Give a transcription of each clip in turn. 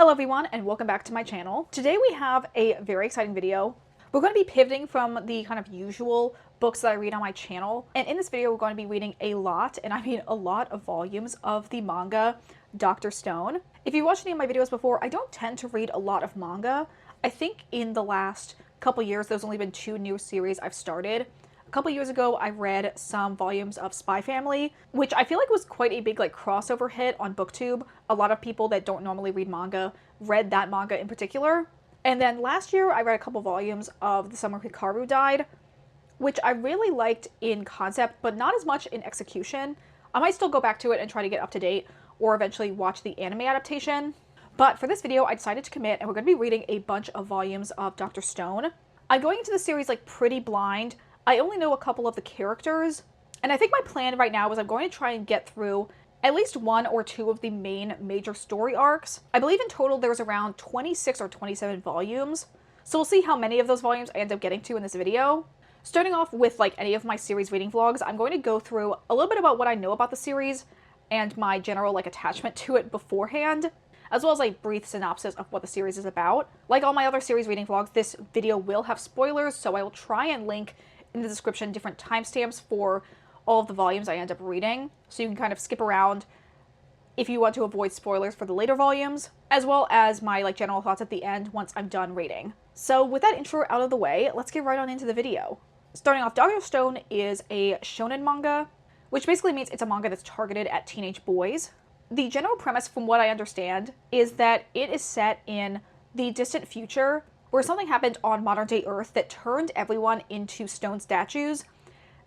Hello everyone and welcome back to my channel. Today we have a very exciting video. We're going to be pivoting from the kind of usual books that I read on my channel, and in this video we're going to be reading a lot, and I mean a lot of volumes of the manga Dr. Stone. If you've watched any of my videos before, I don't tend to read a lot of manga. I think in the last couple years there's only been 2 new series I've started. A couple years ago, I read some volumes of Spy Family, which I feel like was quite a big crossover hit on BookTube. A lot of people that don't normally read manga read that manga in particular. And then last year, I read a couple volumes of The Summer Hikaru Died, which I really liked in concept, but not as much in execution. I might still go back to it and try to get up to date, or eventually watch the anime adaptation. But for this video, I decided to commit, and we're going to be reading a bunch of volumes of Dr. Stone. I'm going into the series pretty blind. I only know a couple of the characters, and I think my plan right now is I'm going to try and get through at least 1 or 2 of the main major story arcs. I believe in total there's around 26 or 27 volumes, so we'll see how many of those volumes I end up getting to in this video. Starting off with any of my series reading vlogs, I'm going to go through a little bit about what I know about the series and my general attachment to it beforehand, as well as a brief synopsis of what the series is about. Like all my other series reading vlogs, this video will have spoilers, so I will try and link in the description different timestamps for all of the volumes I end up reading, so you can kind of skip around if you want to avoid spoilers for the later volumes, as well as my general thoughts at the end once I'm done reading. So with that intro out of the way, let's get right on into the video. Starting off, Dr. Stone is a shonen manga, which basically means it's a manga that's targeted at teenage boys. The general premise, from what I understand, is that it is set in the distant future where something happened on modern-day Earth that turned everyone into stone statues,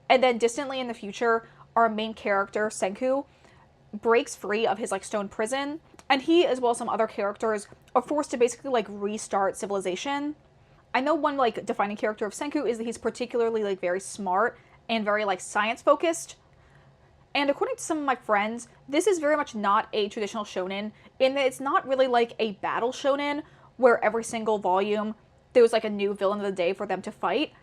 and then distantly in the future, our main character, Senku, breaks free of his stone prison, and he, as well as some other characters, are forced to basically restart civilization. I know one defining character of Senku is that he's particularly very smart and very science-focused, and according to some of my friends, this is very much not a traditional shonen, in that it's not really a battle shonen, where every single volume there was a new villain of the day for them to fight.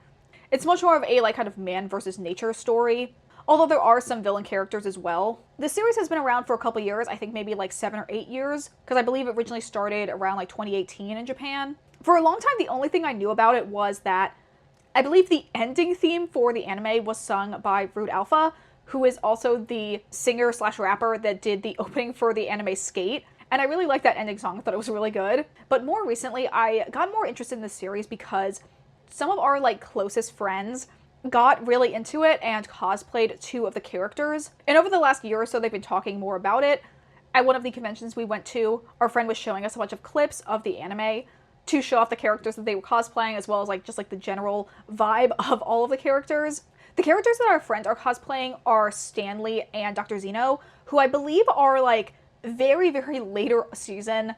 It's much more of a kind of man versus nature story, although there are some villain characters as well. This series has been around for a couple years, I think maybe 7 or 8 years, because I believe it originally started around 2018 in Japan. For a long time, the only thing I knew about it was that I believe the ending theme for the anime was sung by Rude Alpha, who is also the singer/rapper that did the opening for the anime Skate. And I really liked that ending song. I thought it was really good. But more recently, I got more interested in this series because some of our closest friends got really into it and cosplayed 2 of the characters. And over the last year or so, they've been talking more about it. At one of the conventions we went to, our friend was showing us a bunch of clips of the anime to show off the characters that they were cosplaying, as well as just the general vibe of all of the characters. The characters that our friends are cosplaying are Stanley and Dr. Zeno, who I believe are very, very later season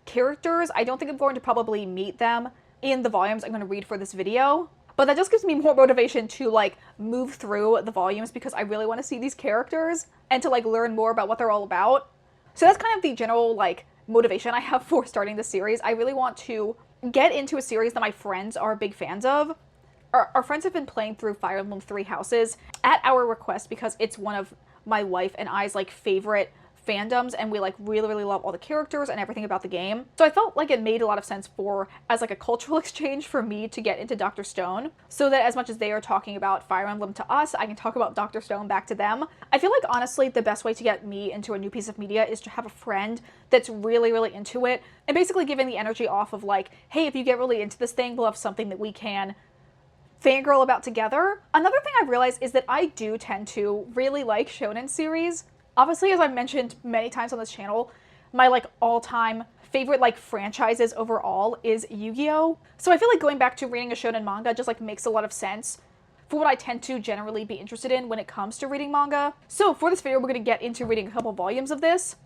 characters. I don't think I'm going to probably meet them in the volumes I'm going to read for this video, but that just gives me more motivation to move through the volumes because I really want to see these characters and to learn more about what they're all about. So that's kind of the general motivation I have for starting the series. I really want to get into a series that my friends are big fans of. Our friends have been playing through Fire Emblem 3 Houses at our request because it's one of my wife and I's favorite fandoms, and we really, really love all the characters and everything about the game. So I felt it made a lot of sense as a cultural exchange for me to get into Dr. Stone, so that as much as they are talking about Fire Emblem to us, I can talk about Dr. Stone back to them. I feel honestly the best way to get me into a new piece of media is to have a friend that's really, really into it, and basically giving the energy off of hey, if you get really into this thing, we'll have something that we can fangirl about together. Another thing I've realized is that I do tend to really like shonen series. Obviously, as I've mentioned many times on this channel, my all-time favorite franchises overall is Yu-Gi-Oh! So I feel going back to reading a shonen manga just makes a lot of sense for what I tend to generally be interested in when it comes to reading manga. So for this video, we're going to get into reading a couple volumes of this.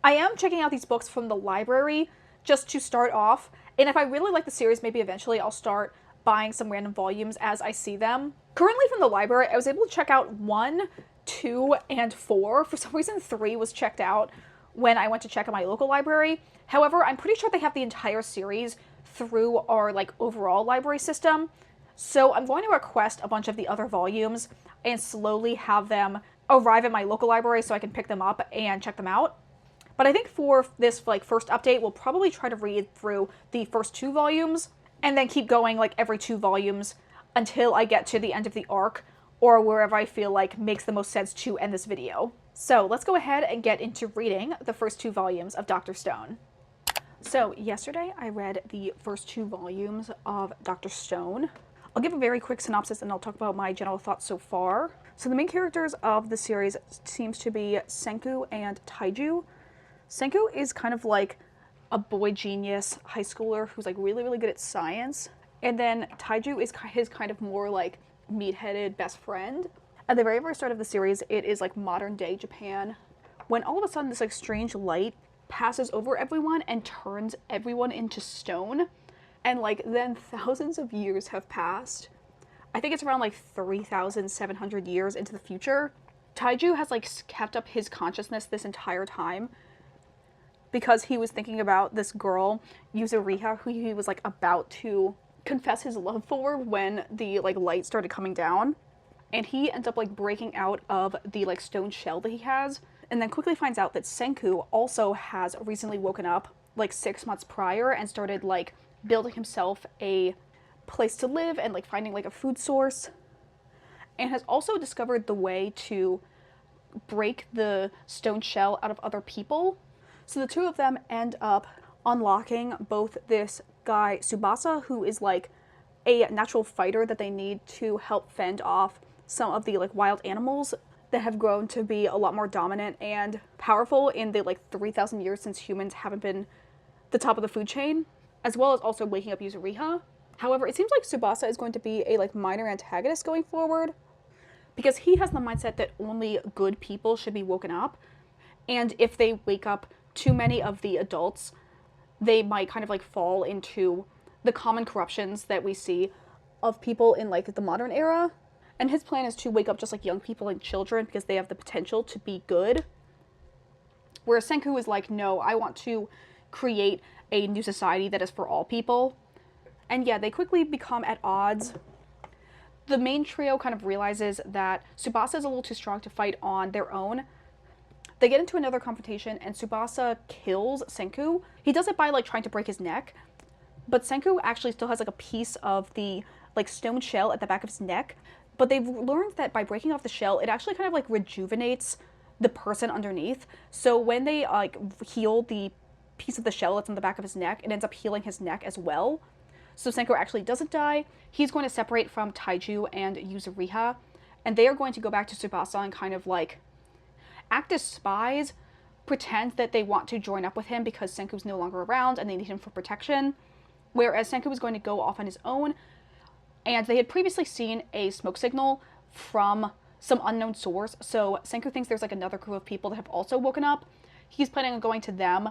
I am checking out these books from the library just to start off, and if I really like the series, maybe eventually I'll start buying some random volumes as I see them. Currently from the library, I was able to check out 1, 2, and 4. For some reason, 3 was checked out when I went to check out my local library. However, I'm pretty sure they have the entire series through our overall library system. So I'm going to request a bunch of the other volumes and slowly have them arrive at my local library so I can pick them up and check them out. But I think for this like first update, we'll probably try to read through the first 2 volumes and then keep going like every 2 volumes until I get to the end of the arc or wherever I feel like makes the most sense to end this video. So let's go ahead and get into reading the first 2 volumes of Dr. Stone. So yesterday I read the first 2 volumes of Dr. Stone. I'll give a very quick synopsis and I'll talk about my general thoughts so far. So the main characters of the series seems to be Senku and Taiju. Senku is kind of like a boy genius high schooler who's like really, really good at science. And then Taiju is his kind of more like meat-headed best friend. At the very, very start of the series, it is like modern day Japan, when all of a sudden this like strange light passes over everyone and turns everyone into stone. And like then thousands of years have passed. I think it's around like 3,700 years into the future. Taiju has like kept up his consciousness this entire time because he was thinking about this girl, Yuzuriha, who he was like about to confess his love for when the like light started coming down. And he ends up like breaking out of the like stone shell that he has, and then quickly finds out that Senku also has recently woken up like 6 months prior and started like building himself a place to live and like finding like a food source, and has also discovered the way to break the stone shell out of other people. So the two of them end up unlocking both this guy Tsubasa, who is like a natural fighter that they need to help fend off some of the like wild animals that have grown to be a lot more dominant and powerful in the like 3,000 years since humans haven't been the top of the food chain, as well as also waking up Yuzuriha. However, it seems like Tsubasa is going to be a like minor antagonist going forward, because he has the mindset that only good people should be woken up, and if they wake up too many of the adults, they might kind of like fall into the common corruptions that we see of people in like the modern era. And his plan is to wake up just like young people and children because they have the potential to be good. Whereas Senku is like, no, I want to create a new society that is for all people. And yeah, they quickly become at odds. The main trio kind of realizes that Tsubasa is a little too strong to fight on their own. They get into another confrontation and Tsubasa kills Senku. He does it by like trying to break his neck, but Senku actually still has like a piece of the like stone shell at the back of his neck. But they've learned that by breaking off the shell, it actually kind of like rejuvenates the person underneath. So when they like heal the piece of the shell that's on the back of his neck, it ends up healing his neck as well. So Senku actually doesn't die. He's going to separate from Taiju and Yuzuriha, and they are going to go back to Tsubasa and kind of like act as spies, pretend that they want to join up with him because Senku's no longer around and they need him for protection. Whereas Senku was going to go off on his own, and they had previously seen a smoke signal from some unknown source, so Senku thinks there's like another group of people that have also woken up. He's planning on going to them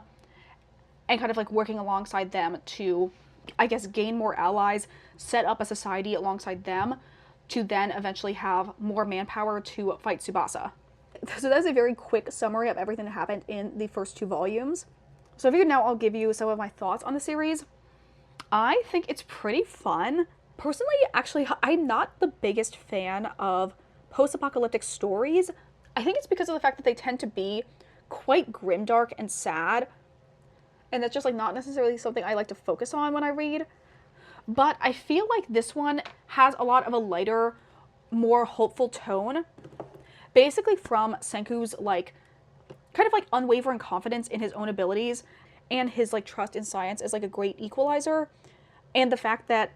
and kind of like working alongside them to, I guess, gain more allies, set up a society alongside them to then eventually have more manpower to fight Tsubasa. So that's a very quick summary of everything that happened in the first 2 volumes. So I figured now I'll give you some of my thoughts on the series. I think it's pretty fun. Personally, actually, I'm not the biggest fan of post-apocalyptic stories. I think it's because of the fact that they tend to be quite grimdark and sad, and that's just like not necessarily something I like to focus on when I read. But I feel like this one has a lot of a lighter, more hopeful tone, basically from Senku's like kind of like unwavering confidence in his own abilities and his like trust in science as like a great equalizer, and the fact that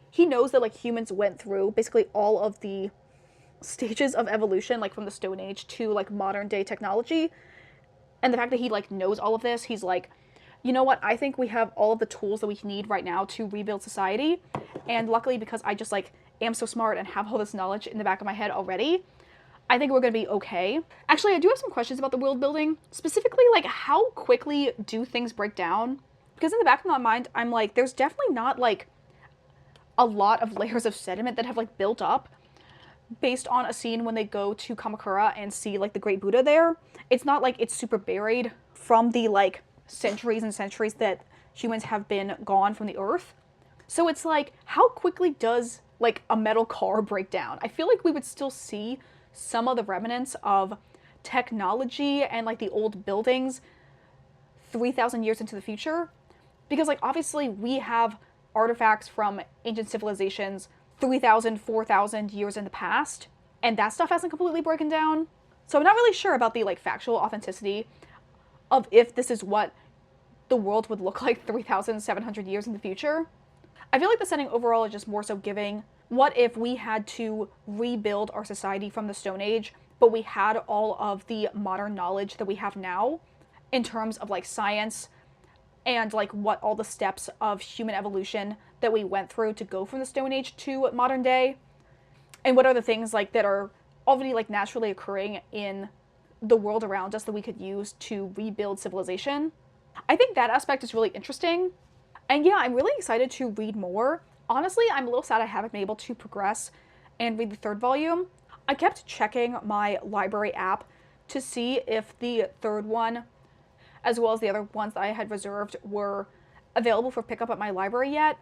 he knows that like humans went through basically all of the stages of evolution, like from the Stone Age to like modern day technology, and the fact that he like knows all of this, he's like, you know what, I think we have all of the tools that we need right now to rebuild society, and luckily because I just like am so smart and have all this knowledge in the back of my head already, I think we're gonna be okay. Actually, I do have some questions about the world building, specifically like how quickly do things break down? Because in the back of my mind, I'm like, there's definitely not like a lot of layers of sediment that have like built up based on a scene when they go to Kamakura and see like the Great Buddha there. It's not like it's super buried from the like centuries and centuries that humans have been gone from the earth. So it's like, how quickly does like a metal car break down? I feel like we would still see some of the remnants of technology and like the old buildings 3,000 years into the future? Because like obviously we have artifacts from ancient civilizations 3,000, 4,000 years in the past, and that stuff hasn't completely broken down. So I'm not really sure about the like factual authenticity of if this is what the world would look like 3,700 years in the future. I feel like the setting overall is just more so giving, what if we had to rebuild our society from the Stone Age, but we had all of the modern knowledge that we have now in terms of like science and like what all the steps of human evolution that we went through to go from the Stone Age to modern day, and what are the things like that are already like naturally occurring in the world around us that we could use to rebuild civilization. I think that aspect is really interesting. And yeah, I'm really excited to read more. Honestly, I'm a little sad I haven't been able to progress and read the third volume. I kept checking my library app to see if the third one, as well as the other ones that I had reserved, were available for pickup at my library yet,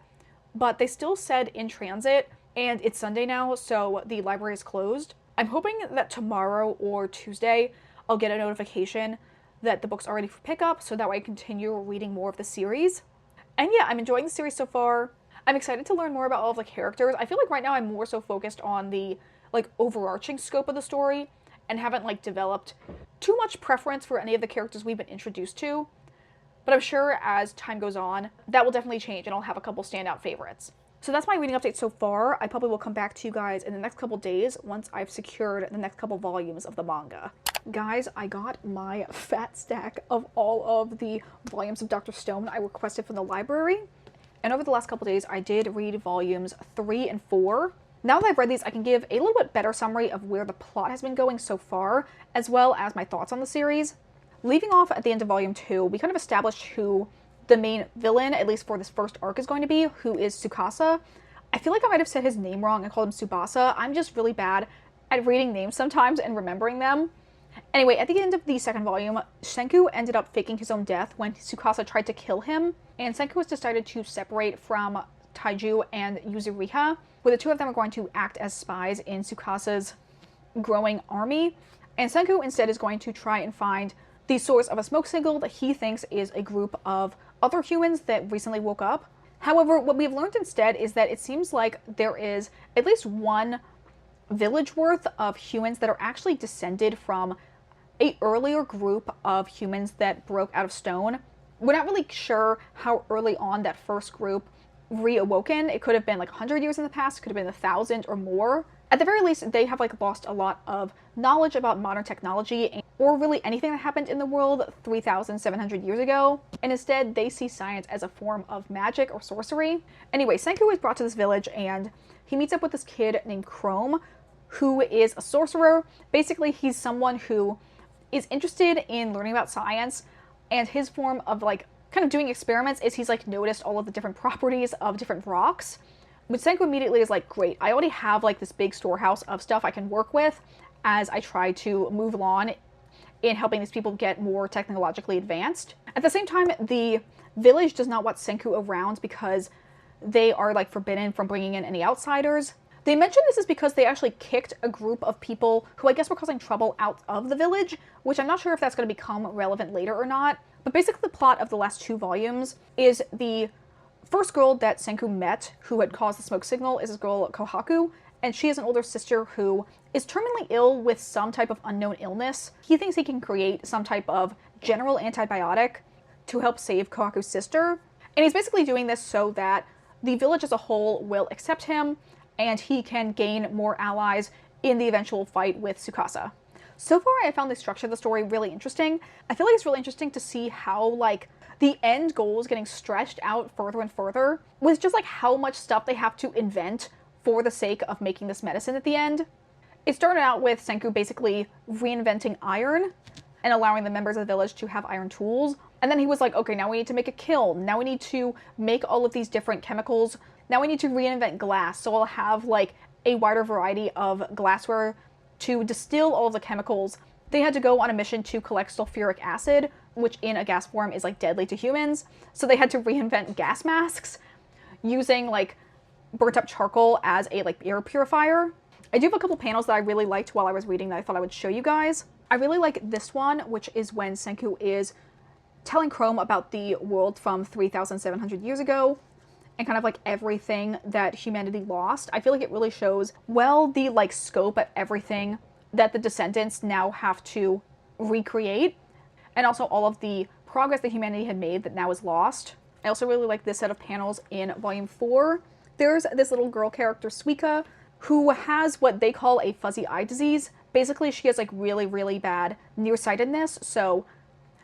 but they still said in transit, and it's Sunday now, so the library is closed. I'm hoping that tomorrow or Tuesday I'll get a notification that the book's are ready for pickup, so that way I continue reading more of the series. And yeah, I'm enjoying the series so far. I'm excited to learn more about all of the characters. I feel like right now I'm more so focused on the like overarching scope of the story and haven't like developed too much preference for any of the characters we've been introduced to. But I'm sure as time goes on, that will definitely change and I'll have a couple standout favorites. So that's my reading update so far. I probably will come back to you guys in the next couple days once I've secured the next couple volumes of the manga. Guys, I got my fat stack of all of the volumes of Dr. Stone I requested from the library. And over the last couple days, I did read volumes 3 and 4. Now that I've read these, I can give a little bit better summary of where the plot has been going so far, as well as my thoughts on the series. Leaving off at the end of volume 2, we kind of established who the main villain, at least for this first arc, is going to be, who is Tsukasa. I feel like I might have said his name wrong and called him Tsubasa. I'm just really bad at reading names sometimes and remembering them. Anyway, at the end of the second volume, Senku ended up faking his own death when Tsukasa tried to kill him, and Senku has decided to separate from Taiju and Yuzuriha, where the two of them are going to act as spies in Tsukasa's growing army, and Senku instead is going to try and find the source of a smoke signal that he thinks is a group of other humans that recently woke up. However, what we've learned instead is that it seems like there is at least one village worth of humans that are actually descended from a earlier group of humans that broke out of stone. We're not really sure how early on that first group reawoken. It could have been like 100 years in the past, it could have been 1,000 or more. At the very least, they have like lost a lot of knowledge about modern technology or really anything that happened in the world 3,700 years ago, and instead they see science as a form of magic or sorcery. Anyway, Senku is brought to this village and he meets up with this kid named Chrome, who is a sorcerer. Basically, he's someone who is interested in learning about science, and his form of like kind of doing experiments is he's like noticed all of the different properties of different rocks. But Senku immediately is like, great, I already have like this big storehouse of stuff I can work with as I try to move along in helping these people get more technologically advanced. At the same time, the village does not want Senku around because they are like forbidden from bringing in any outsiders. They mention this is because they actually kicked a group of people who I guess were causing trouble out of the village, which I'm not sure if that's going to become relevant later or not. But basically the plot of the last 2 volumes is the first girl that Senku met who had caused the smoke signal is this girl Kohaku, and she has an older sister who is terminally ill with some type of unknown illness. He thinks he can create some type of general antibiotic to help save Kohaku's sister, and he's basically doing this so that the village as a whole will accept him and he can gain more allies in the eventual fight with Tsukasa. So far, I found the structure of the story really interesting. I feel like it's really interesting to see how, like, the end goal is getting stretched out further and further, with just, like, how much stuff they have to invent for the sake of making this medicine at the end. It started out with Senku basically reinventing iron and allowing the members of the village to have iron tools. And then he was like, okay, now we need to make a kiln. Now we need to make all of these different chemicals. Now we need to reinvent glass, so I'll have like a wider variety of glassware to distill all of the chemicals. They had to go on a mission to collect sulfuric acid, which in a gas form is like deadly to humans. So they had to reinvent gas masks using like burnt up charcoal as a like air purifier. I do have a couple panels that I really liked while I was reading that I thought I would show you guys. I really like this one, which is when Senku is telling Chrome about the world from 3,700 years ago and kind of like everything that humanity lost. I feel like it really shows well the like scope of everything that the descendants now have to recreate, and also all of the progress that humanity had made that now is lost. I also really like this set of panels in volume 4. There's this little girl character, Suika, who has what they call a fuzzy eye disease. Basically, she has like really, really bad nearsightedness, so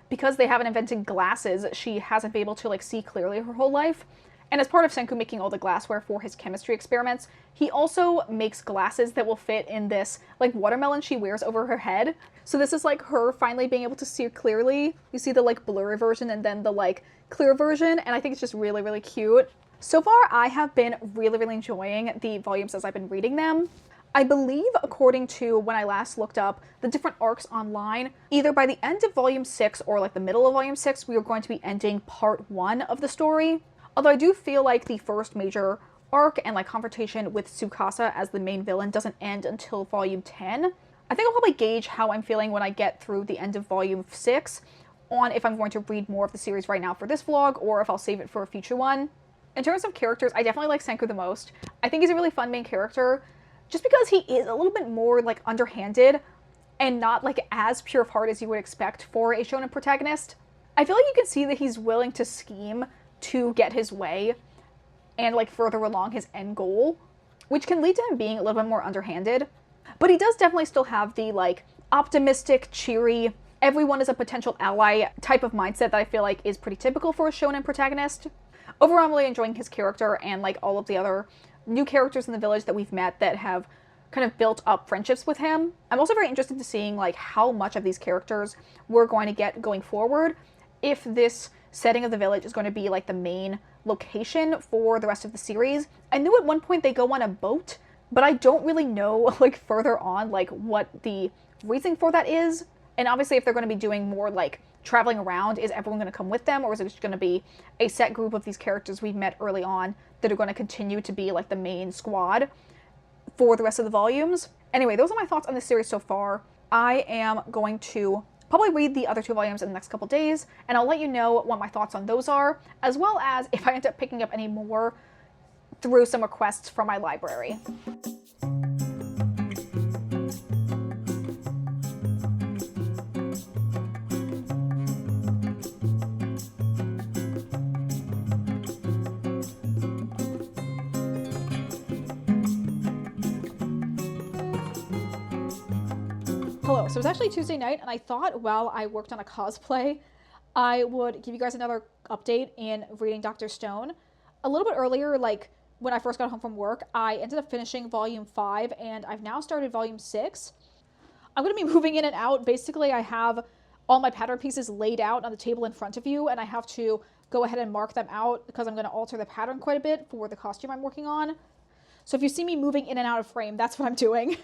because they haven't invented glasses, she hasn't been able to like see clearly her whole life. And as part of Senku making all the glassware for his chemistry experiments, he also makes glasses that will fit in this like watermelon she wears over her head. So this is like her finally being able to see clearly. You see the like blurry version and then the like clear version, and I think it's just really, really cute. So far, I have been really, really enjoying the volumes as I've been reading them. I believe, according to when I last looked up the different arcs online, either by the end of volume 6 or like the middle of volume 6, we are going to be ending part 1 of the story. Although I do feel like the first major arc and like confrontation with Tsukasa as the main villain doesn't end until volume 10. I think I'll probably gauge how I'm feeling when I get through the end of volume 6 on if I'm going to read more of the series right now for this vlog or if I'll save it for a future one. In terms of characters, I definitely like Senku the most. I think he's a really fun main character just because he is a little bit more like underhanded and not like as pure of heart as you would expect for a shonen protagonist. I feel like you can see that he's willing to scheme to get his way and like further along his end goal, which can lead to him being a little bit more underhanded. But he does definitely still have the like optimistic, cheery, everyone is a potential ally type of mindset that I feel like is pretty typical for a shonen protagonist. Overall, I'm really enjoying his character and like all of the other new characters in the village that we've met that have kind of built up friendships with him. I'm also very interested to seeing like how much of these characters we're going to get going forward, if this setting of the village is going to be like the main location for the rest of the series. I knew at one point they go on a boat, but I don't really know like further on like what the reason for that is. And obviously if they're going to be doing more like traveling around, is everyone going to come with them, or is it just going to be a set group of these characters we've met early on that are going to continue to be like the main squad for the rest of the volumes? Anyway, those are my thoughts on this series so far. I am going to probably read the other 2 volumes in the next couple days, and I'll let you know what my thoughts on those are, as well as if I end up picking up any more through some requests from my library. Hello, so it's actually Tuesday night, and I thought while I worked on a cosplay, I would give you guys another update in reading Dr. Stone. A little bit earlier, like when I first got home from work, I ended up finishing volume 5, and I've now started volume 6. I'm going to be moving in and out. Basically, I have all my pattern pieces laid out on the table in front of you, and I have to go ahead and mark them out because I'm going to alter the pattern quite a bit for the costume I'm working on. So if you see me moving in and out of frame, that's what I'm doing.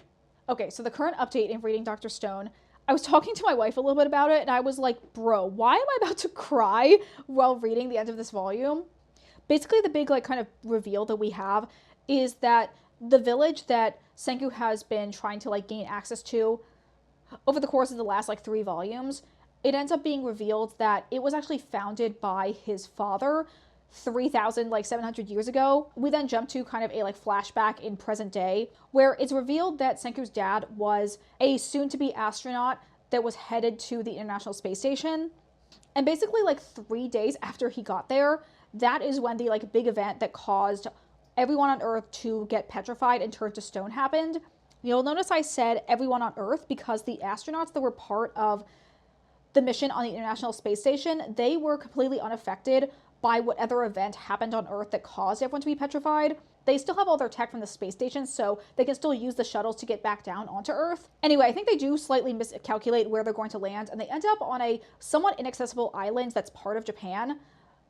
Okay, so the current update in reading Dr. Stone, I was talking to my wife a little bit about it, and I was like, bro, why am I about to cry while reading the end of this volume? Basically, the big like kind of reveal that we have is that the village that Senku has been trying to like gain access to over the course of the last like 3 volumes, it ends up being revealed that it was actually founded by his father 3,700 years ago. We then jump to kind of a like flashback in present day where it's revealed that Senku's dad was a soon-to-be astronaut that was headed to the International Space Station. And basically like 3 days after he got there, that is when the like big event that caused everyone on Earth to get petrified and turn to stone happened. You'll notice I said everyone on Earth because the astronauts that were part of the mission on the International Space Station, they were completely unaffected by whatever event happened on Earth that caused everyone to be petrified. They still have all their tech from the space station, so they can still use the shuttles to get back down onto Earth. Anyway, I think they do slightly miscalculate where they're going to land, and they end up on a somewhat inaccessible island that's part of Japan,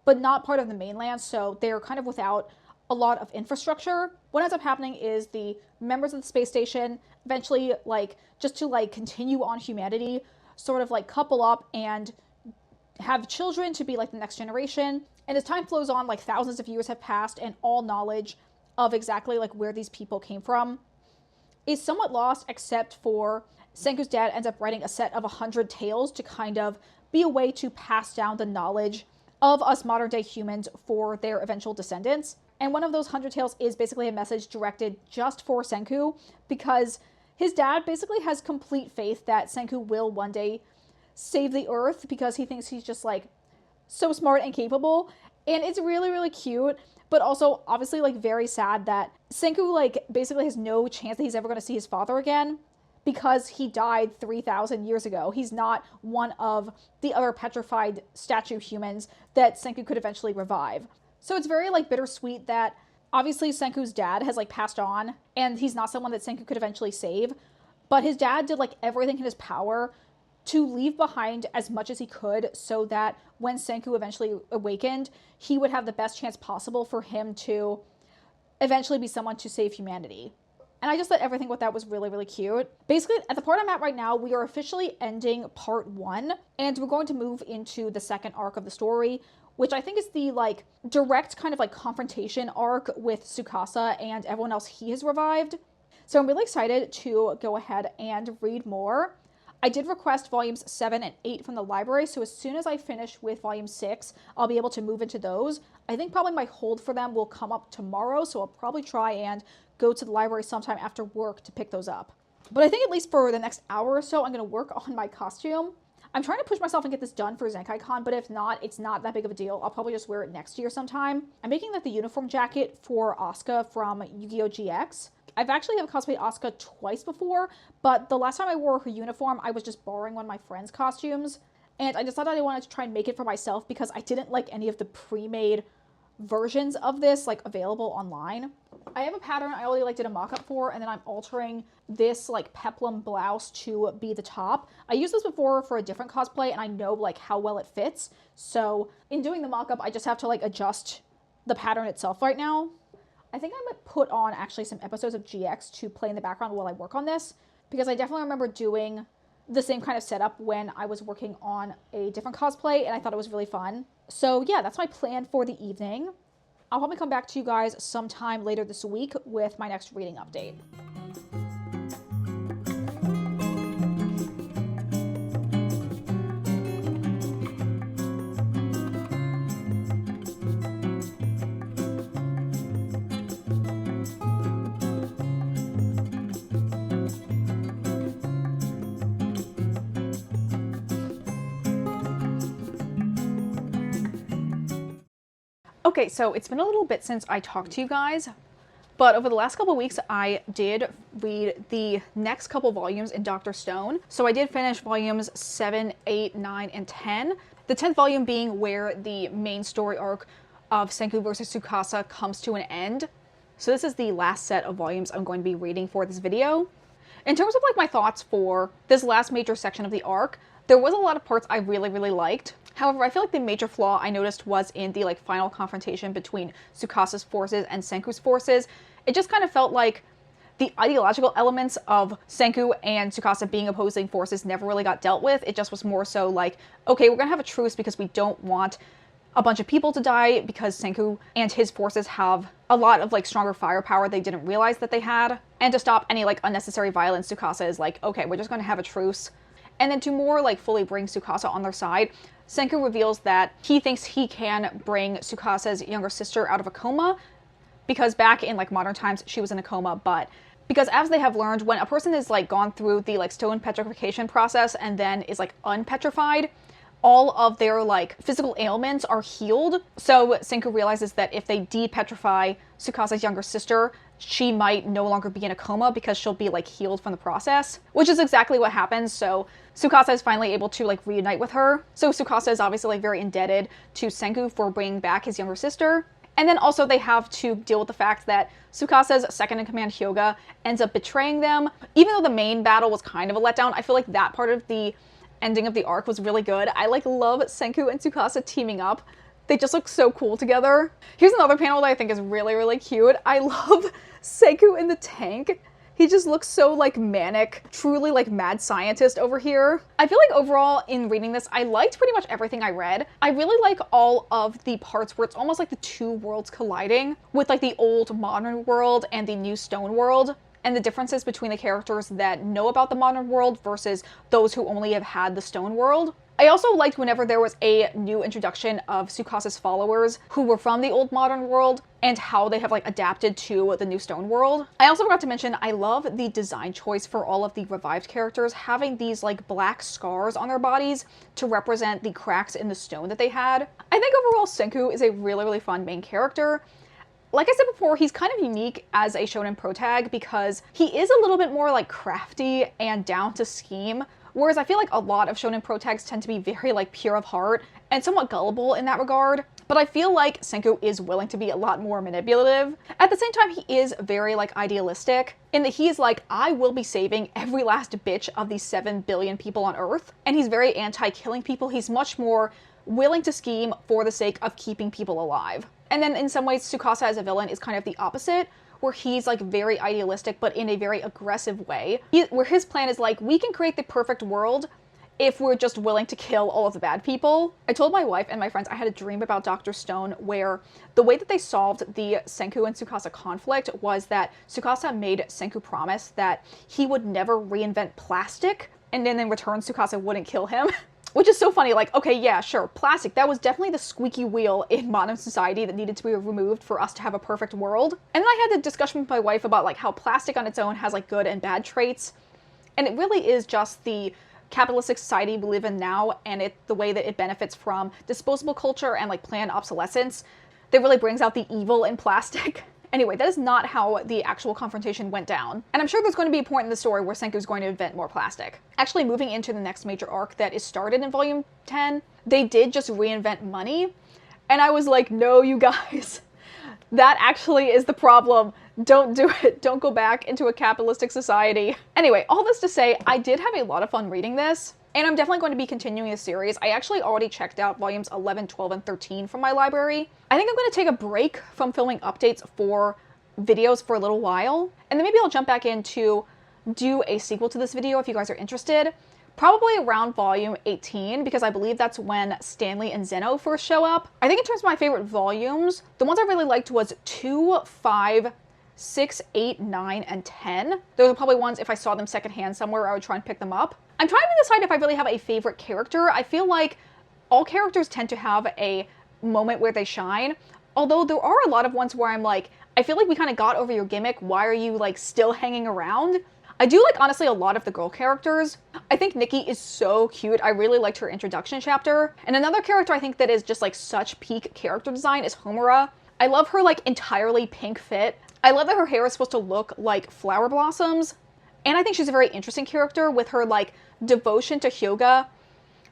but not part of the mainland, so they're kind of without a lot of infrastructure. What ends up happening is the members of the space station eventually, like, just to like continue on humanity, sort of like couple up and have children to be like the next generation. And as time flows on, like thousands of years have passed, and all knowledge of exactly like where these people came from is somewhat lost, except for Senku's dad ends up writing a set of 100 tales to kind of be a way to pass down the knowledge of us modern day humans for their eventual descendants. And one of those 100 tales is basically a message directed just for Senku, because his dad basically has complete faith that Senku will one day save the earth, because he thinks he's just like so smart and capable. And it's really, really cute, but also obviously like very sad that Senku like basically has no chance that he's ever going to see his father again, because he died 3,000 years ago. He's not one of the other petrified statue humans that Senku could eventually revive. So it's very like bittersweet that obviously Senku's dad has like passed on, and he's not someone that Senku could eventually save, but his dad did like everything in his power to leave behind as much as he could, so that when Senku eventually awakened, he would have the best chance possible for him to eventually be someone to save humanity. And I just thought everything with that was really, really cute. Basically, at the part I'm at right now, we are officially ending part 1, and we're going to move into the second arc of the story, which I think is the like direct kind of like confrontation arc with Tsukasa and everyone else he has revived. So I'm really excited to go ahead and read more. I did request volumes 7 and 8 from the library, so as soon as I finish with volume 6, I'll be able to move into those. I think probably my hold for them will come up tomorrow, so I'll probably try and go to the library sometime after work to pick those up. But I think at least for the next hour or so, I'm going to work on my costume. I'm trying to push myself and get this done for ZenkaiCon, but if not, it's not that big of a deal. I'll probably just wear it next year sometime. I'm making like the uniform jacket for Asuka from Yu-Gi-Oh! GX. I've actually have cosplayed Asuka twice before, but the last time I wore her uniform, I was just borrowing one of my friend's costumes. And I decided I wanted to try and make it for myself because I didn't like any of the pre-made versions of this like available online. I have a pattern I already like did a mock-up for, and then I'm altering this like peplum blouse to be the top. I used this before for a different cosplay, and I know like how well it fits. So in doing the mock-up, I just have to like adjust the pattern itself right now. I think I might put on actually some episodes of GX to play in the background while I work on this, because I definitely remember doing the same kind of setup when I was working on a different cosplay, and I thought it was really fun. So yeah, that's my plan for the evening. I'll probably come back to you guys sometime later this week with my next reading update. Okay, so it's been a little bit since I talked to you guys, but over the last couple of weeks, I did read the next couple volumes in Dr. Stone. So I did finish volumes 7, 8, 9, and 10. The 10th volume being where the main story arc of Senku versus Tsukasa comes to an end. So this is the last set of volumes I'm going to be reading for this video. In terms of like my thoughts for this last major section of the arc, there was a lot of parts I really, really liked. However, I feel like the major flaw I noticed was in the like final confrontation between Tsukasa's forces and Senku's forces. It just kind of felt like the ideological elements of Senku and Tsukasa being opposing forces never really got dealt with. It just was more so like, okay, we're gonna have a truce because we don't want a bunch of people to die, because Senku and his forces have a lot of like stronger firepower they didn't realize that they had. And to stop any like unnecessary violence, Tsukasa is like, okay, we're just gonna have a truce. And then to more like fully bring Tsukasa on their side, Senku reveals that he thinks he can bring Tsukasa's younger sister out of a coma, because back in like modern times she was in a coma, but because as they have learned, when a person is like gone through the like stone petrification process and then is like unpetrified, all of their like physical ailments are healed. So Senku realizes that if they de-petrify Tsukasa's younger sister, she might no longer be in a coma because she'll be like healed from the process, which is exactly what happens. So Tsukasa is finally able to like reunite with her. So Tsukasa is obviously like very indebted to Senku for bringing back his younger sister. And then also they have to deal with the fact that Tsukasa's second-in-command Hyoga ends up betraying them. Even though the main battle was kind of a letdown, I feel like that part of the ending of the arc was really good. I like love Senku and Tsukasa teaming up. They just look so cool together. Here's another panel that I think is really, really cute. I love Senku in the tank. He just looks so like manic, truly like mad scientist over here. I feel like overall in reading this, I liked pretty much everything I read. I really like all of the parts where it's almost like the two worlds colliding, with like the old modern world and the new stone world, and the differences between the characters that know about the modern world versus those who only have had the stone world. I also liked whenever there was a new introduction of Tsukasa's followers who were from the old modern world and how they have like adapted to the new stone world. I also forgot to mention, I love the design choice for all of the revived characters, having these like black scars on their bodies to represent the cracks in the stone that they had. I think overall Senku is a really fun main character. Like I said before, he's kind of unique as a shonen protag because he is a little bit more like crafty and down to scheme. Whereas I feel like a lot of shonen protags tend to be very like pure of heart and somewhat gullible in that regard. But I feel like Senku is willing to be a lot more manipulative. At the same time, he is very like idealistic in that he is like, I will be saving every last bitch of these 7 billion people on Earth. And he's very anti-killing people. He's much more willing to scheme for the sake of keeping people alive. And then in some ways, Tsukasa as a villain is kind of the opposite, where he's like very idealistic, but in a very aggressive way. Where his plan is like, we can create the perfect world if we're just willing to kill all of the bad people. I told my wife and my friends I had a dream about Dr. Stone where the way that they solved the Senku and Tsukasa conflict was that Tsukasa made Senku promise that he would never reinvent plastic, and then in return Tsukasa wouldn't kill him. Which is so funny, like, okay, yeah, sure, plastic, that was definitely the squeaky wheel in modern society that needed to be removed for us to have a perfect world. And then I had a discussion with my wife about like how plastic on its own has like good and bad traits. And it really is just the capitalistic society we live in now and the way that it benefits from disposable culture and like planned obsolescence that really brings out the evil in plastic. Anyway, that is not how the actual confrontation went down. And I'm sure there's going to be a point in the story where Senku's going to invent more plastic. Actually, moving into the next major arc that is started in volume 10, they did just reinvent money. And I was like, no, you guys, that actually is the problem. Don't do it. Don't go back into a capitalistic society. Anyway, all this to say, I did have a lot of fun reading this. And I'm definitely going to be continuing the series. I actually already checked out volumes 11, 12, and 13 from my library. I think I'm going to take a break from filming updates for videos for a little while. And then maybe I'll jump back in to do a sequel to this video if you guys are interested. Probably around volume 18, because I believe that's when Stanley and Zeno first show up. I think in terms of my favorite volumes, the ones I really liked was 2, 5, 6, 8, 9, and 10. Those are probably ones, if I saw them secondhand somewhere, I would try and pick them up. I'm trying to decide if I really have a favorite character. I feel like all characters tend to have a moment where they shine, although there are a lot of ones where I'm like, I feel like we kind of got over your gimmick. Why are you like still hanging around? I do like, honestly, a lot of the girl characters. I think Nikki is so cute. I really liked her introduction chapter. And another character I think that is just like such peak character design is Homura. I love her like entirely pink fit. I love that her hair is supposed to look like flower blossoms. And I think she's a very interesting character with her like devotion to Hyoga.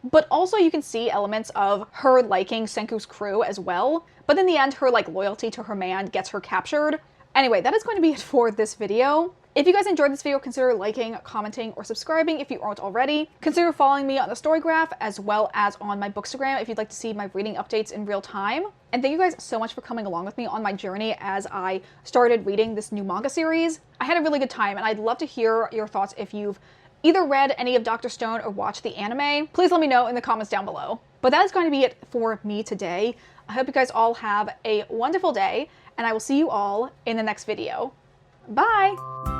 But also you can see elements of her liking Senku's crew as well. But in the end, her like loyalty to her man gets her captured. Anyway, that is going to be it for this video. If you guys enjoyed this video, consider liking, commenting, or subscribing if you aren't already. Consider following me on the Story Graph as well as on my Bookstagram if you'd like to see my reading updates in real time. And thank you guys so much for coming along with me on my journey as I started reading this new manga series. I had a really good time, and I'd love to hear your thoughts if you've either read any of Dr. Stone or watched the anime. Please let me know in the comments down below. But that is going to be it for me today. I hope you guys all have a wonderful day, and I will see you all in the next video. Bye!